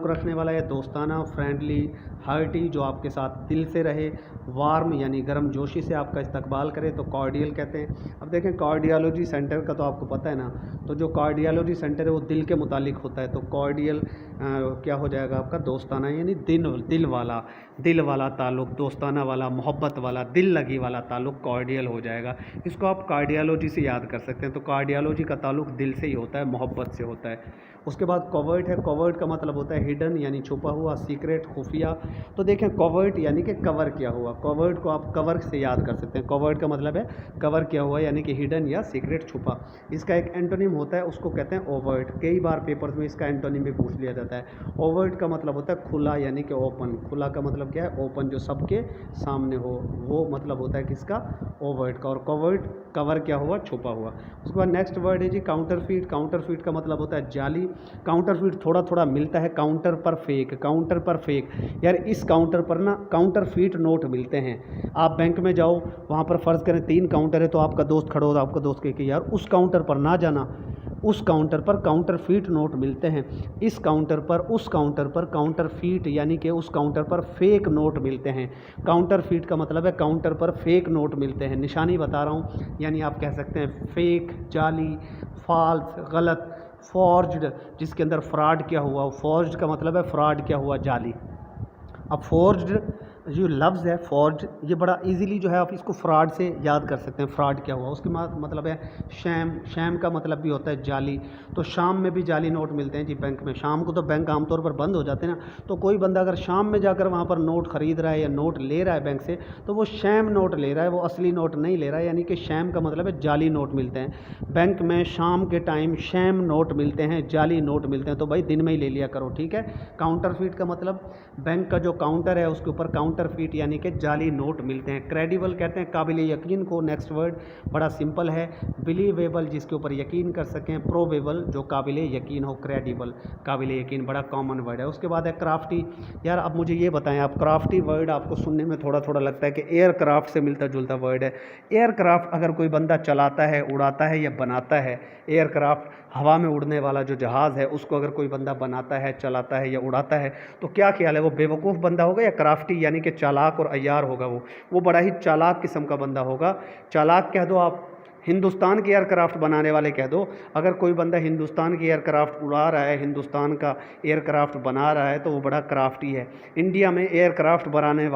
ताल्लुक़ रखने वाला या दोस्ताना, फ्रेंडली, हार्टी जो आपके साथ दिल से रहे, वार्म यानी गर्म जोशी से आपका इस्तकबाल करे तो कॉर्डियल कहते हैं। अब देखें कार्डियोलॉजी सेंटर का तो आपको पता है ना, तो जो कार्डियोलॉजी सेंटर है वो दिल के मुतालिक होता है, तो कॉर्डियल क्या हो जाएगा आपका दोस्ताना यानी दिल वाला ताल्लुक़, दोस्ताना वाला, मोहब्बत वाला, दिल लगी वाला ताल्लुक़ कॉर्डियल हो जाएगा। इसको आप कार्डियोलॉजी से याद कर सकते हैं। तो कार्डियोलॉजी का ताल्लुक़ दिल से ही होता है, मोहब्बत से होता है। उसके बाद कवर्ट है। कवर्ट का मतलब होता है हिडन यानी छुपा हुआ, सीक्रेट, खुफिया। तो देखें कवर्ट यानी कि कवर किया हुआ, कवर्ट को आप कवर से याद कर सकते हैं। कवर्ट का मतलब है कवर किया हुआ यानी कि हिडन या सीक्रेट, छुपा। इसका एक एंटोनिम होता है, उसको कहते हैं ओवर्ट। कई बार पेपर्स में इसका एंटोनिम भी पूछ लिया जाता है। ओवर्ट का मतलब होता है खुला यानी कि ओपन। खुला का मतलब क्या है? ओपन, जो सबके सामने हो, वो मतलब होता है किसका? ओवर्ट का। और कवर्ट कवर क्या हुआ? छुपा हुआ। उसके बाद नेक्स्ट वर्ड है जी काउंटरफीट। काउंटरफीट का मतलब होता है जाली। काउंटरफीट थोड़ा थोड़ा मिलता है, काउंटर पर फेक, काउंटर पर फेक। यार इस काउंटर पर ना काउंटरफीट नोट मिलते हैं। आप बैंक में जाओ, वहाँ पर फ़र्ज़ करें 3 काउंटर है, तो आपका दोस्त खड़ा हो तो आपका दोस्त कहे कि यार उस काउंटर पर ना जाना, उस काउंटर पर काउंटरफीट नोट मिलते हैं। इस काउंटर पर, उस काउंटर पर काउंटरफीट यानी कि उस काउंटर पर फेक नोट मिलते हैं। काउंटरफीट का मतलब है काउंटर पर फेक नोट मिलते हैं। निशानी बता रहा हूँ, यानी आप कह सकते हैं फेक, जाली, फॉल्स, गलत, फॉर्ज्ड जिसके अंदर फ्रॉड किया हुआ। फॉर्ज्ड का मतलब है फ्रॉड किया हुआ, जाली। अब फोर्ज्ड जो लफ्ज़ है फोर्ज, ये बड़ा इजीली जो है आप इसको फ्रॉड से याद कर सकते हैं। फ्रॉड क्या हुआ, उसकी मतलब है शैम। शैम का मतलब भी होता है जाली। तो शाम में भी जाली नोट मिलते हैं जी बैंक में। शाम को तो बैंक आमतौर पर बंद हो जाते हैं ना, तो कोई बंदा अगर शाम में जाकर वहाँ पर नोट ख़रीद रहा है या नोट ले रहा है बैंक से, तो वो शैम नोट ले रहा है, वो असली नोट नहीं ले रहा है। यानी कि शैम का मतलब है जाली नोट मिलते हैं बैंक में। शाम के टाइम शैम नोट मिलते हैं, जाली नोट मिलते हैं, तो भाई दिन में ही ले लिया करो, ठीक है। काउंटरफीट का मतलब बैंक का जो काउंटर है उसके ऊपर काउंटरफीट यानी कि जाली नोट मिलते हैं। क्रेडिबल कहते हैं काबिल यकीन को। नेक्स्ट वर्ड बड़ा सिंपल है, बिलीवेबल जिसके ऊपर यकीन कर सकें, प्रोबेबल जो काबिल यकीन हो, क्रेडिबल काबिल यकीन, बड़ा कॉमन वर्ड है। उसके बाद है क्राफ्टी। यार अब मुझे ये बताएं आप, क्राफ्टी वर्ड आपको सुनने में थोड़ा थोड़ा लगता है कि एयरक्राफ्ट से मिलता जुलता वर्ड है। एयरक्राफ्ट अगर कोई बंदा चलाता है, उड़ाता है या बनाता है, एयरक्राफ्ट हवा में उड़ने वाला जो जहाज़ है उसको अगर कोई बंदा बनाता है, चलाता है या उड़ाता है, तो क्या ख्याल है वो बेवकूफ़ बंदा होगा या क्राफ्टी यानी कि चालाक और अय्यार होगा? वो बड़ा ही चालाक किस्म का बंदा होगा। चालाक कह दो आप, हिंदुस्तान के एयरक्राफ्ट बनाने वाले कह दो। अगर कोई बंदा हिंदुस्तान की एयरक्राफ्ट उड़ा रहा है, हिंदुस्तान का एयरक्राफ्ट बना रहा है, तो वो बड़ा क्राफ्टी है। इंडिया में एयरक्राफ्ट बनाने वाले